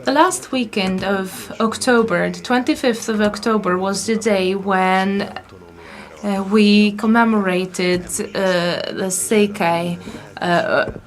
The last weekend of October, the 25th of October, was the day when we commemorated the Székely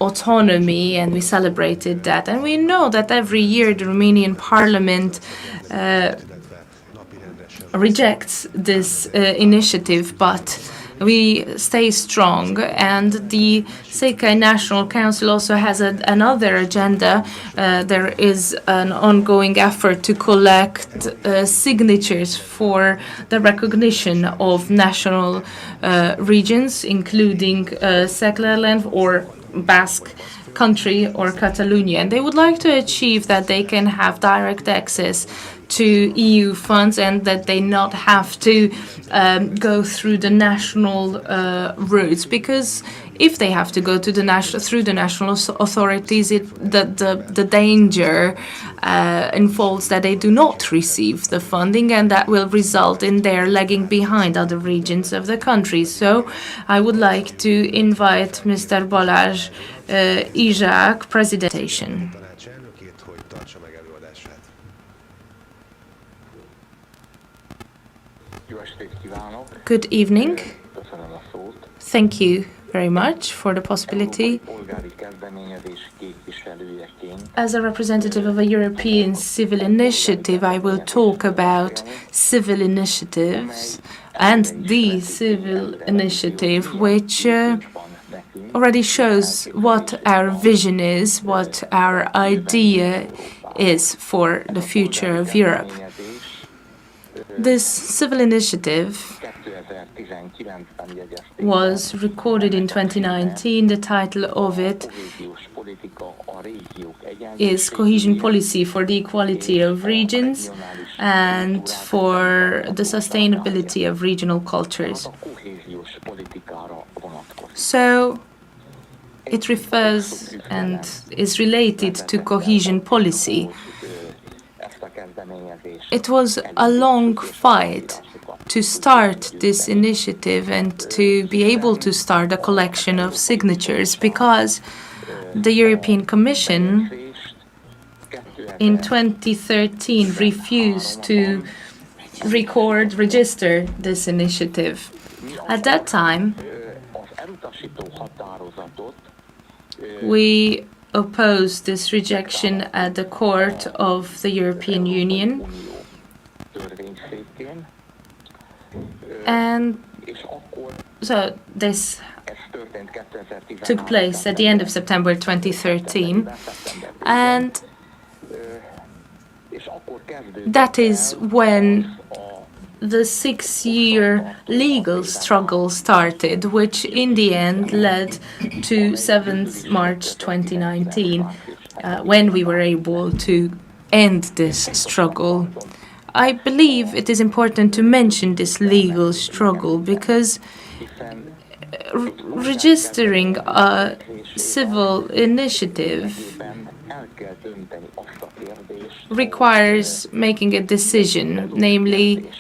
autonomy, and we celebrated that. And we know that every year the Romanian parliament rejects this initiative, but we stay strong, and the Székely National Council also has another agenda. There is an ongoing effort to collect signatures for the recognition of national regions, including Székelyland or Basque country or Catalonia. And they would like to achieve that they can have direct access to EU funds and that they not have to go through the national routes, because if they have to go to through the national authorities, the danger involves that they do not receive the funding, and that will result in their lagging behind other regions of the country. So I would like to invite Mr. Balázs Izsák, presentation. Good evening. Thank you very much for the possibility. As a representative of a European civil initiative, I will talk about civil initiatives and the civil initiative, which already shows what our vision is, what our idea is for the future of Europe. This civil initiative was recorded in 2019. The title of it is Cohesion Policy for the Equality of Regions and for the Sustainability of Regional Cultures. So it refers and is related to cohesion policy. It was a long fight to start this initiative and to be able to start a collection of signatures, because the European Commission in 2013 refused to register this initiative. At that time, we opposed this rejection at the Court of the European Union, and so this took place at the end of September 2013, and that is when the 6-year legal struggle started, which in the end led to 7th March 2019, when we were able to end this struggle. I believe it is important to mention this legal struggle because registering a civil initiative requires making a decision, namely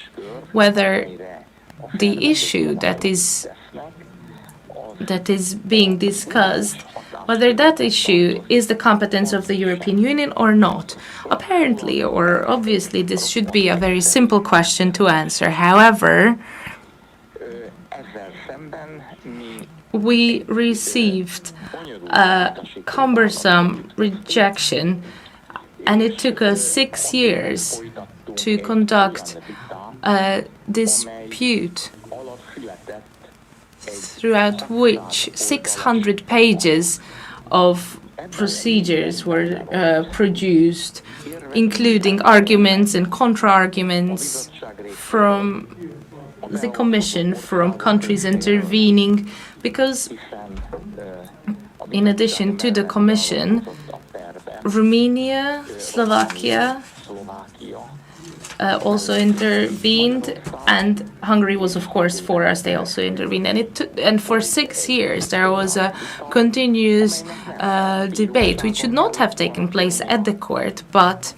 whether the issue that is being discussed, whether that issue is the competence of the European Union or not. Apparently, or obviously, this should be a very simple question to answer. However, we received a cumbersome rejection, and it took us 6 years to conduct a dispute throughout which 600 pages of procedures were produced, including arguments and contra-arguments from the Commission, from countries intervening, because in addition to the Commission, Romania, Slovakia also intervened, and Hungary was, of course, for us. They also intervened, and for 6 years there was a continuous debate, which should not have taken place at the court, but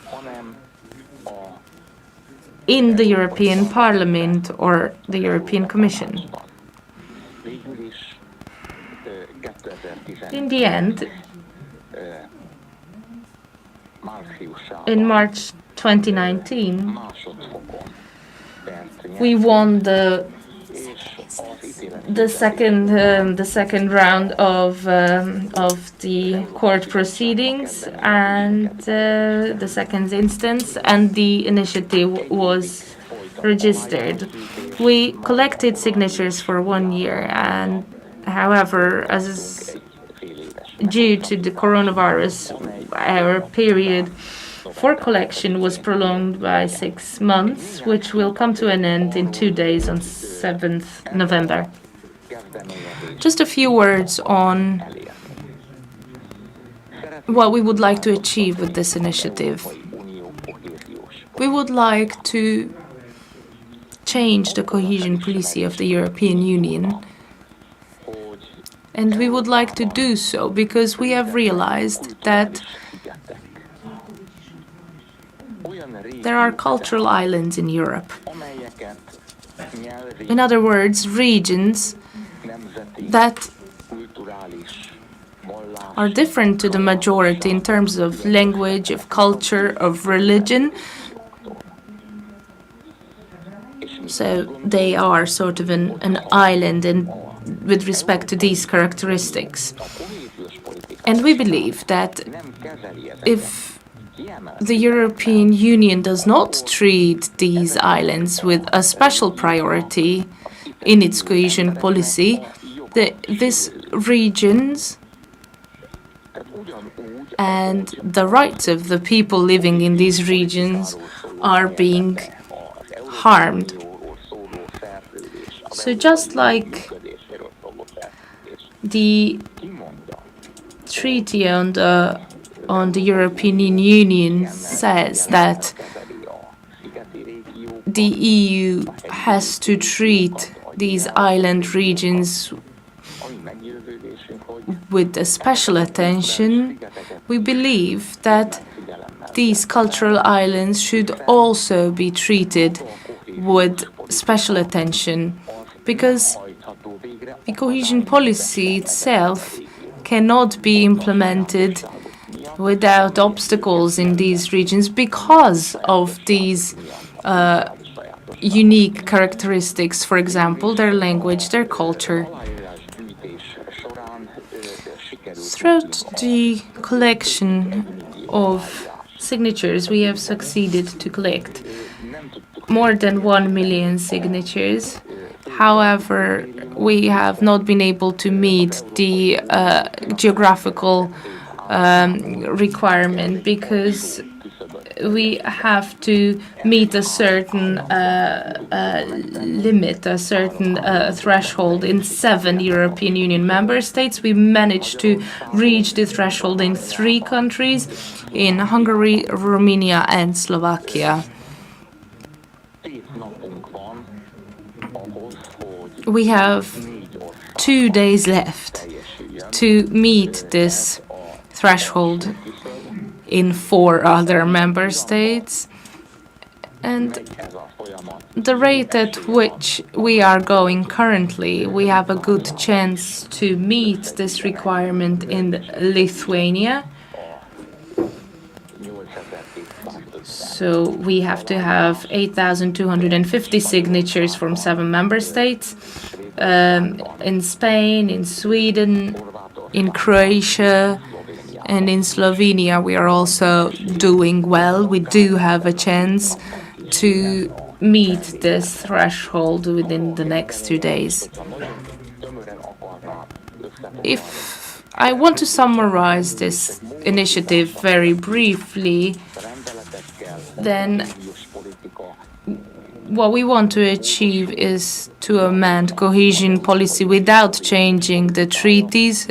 in the European Parliament or the European Commission. In the end, in March 2019, we won the second round of the court proceedings and the second instance, and the initiative was registered. We collected signatures for 1 year, and however, as due to the coronavirus, our period for collection was prolonged by 6 months, which will come to an end in 2 days on 7th November. Just a few words on what we would like to achieve with this initiative. We would like to change the cohesion policy of the European Union, and we would like to do so because we have realized that there are cultural islands in Europe. In other words, regions that are different to the majority in terms of language, of culture, of religion. So they are sort of an island with respect to these characteristics. And we believe that if the European Union does not treat these islands with a special priority in its cohesion policy, these regions and the rights of the people living in these regions are being harmed. So just like the treaty on the European Union says that the EU has to treat these island regions with a special attention, we believe that these cultural islands should also be treated with special attention, because the cohesion policy itself cannot be implemented without obstacles in these regions because of these unique characteristics, for example, their language, their culture. Throughout the collection of signatures, we have succeeded to collect more than 1 million signatures. However, we have not been able to meet the geographical requirement because we have to meet a certain limit, a certain threshold in 7 European Union member states. We managed to reach the threshold in 3 countries, in Hungary, Romania, and Slovakia. We have 2 days left to meet this threshold in 4 other member states, and the rate at which we are going currently, we have a good chance to meet this requirement in Lithuania. So we have to have 8,250 signatures from 7 member states. In Spain, in Sweden, in Croatia, and in Slovenia, we are also doing well. We do have a chance to meet this threshold within the next 2 days. If I want to summarize this initiative very briefly, then what we want to achieve is to amend cohesion policy without changing the treaties,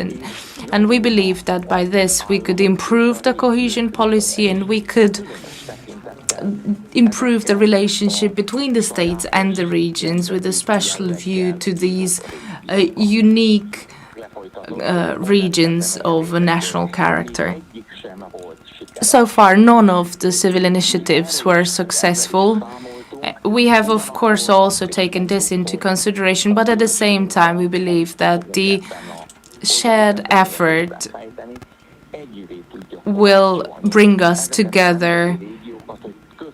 and we believe that by this we could improve the cohesion policy and we could improve the relationship between the states and the regions with a special view to these unique regions of a national character. So far, none of the civil initiatives were successful. We have, of course, also taken this into consideration, but at the same time, we believe that the shared effort will bring us together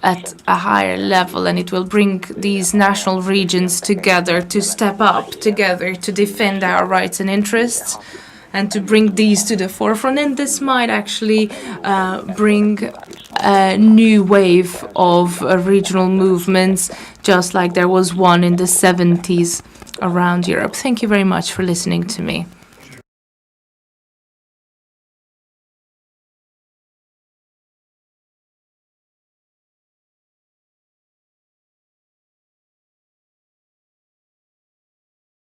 at a higher level, and it will bring these national regions together to step up together to defend our rights and interests and to bring these to the forefront. And this might actually bring a new wave of regional movements, just like there was one in the 70s around Europe. Thank you very much for listening to me.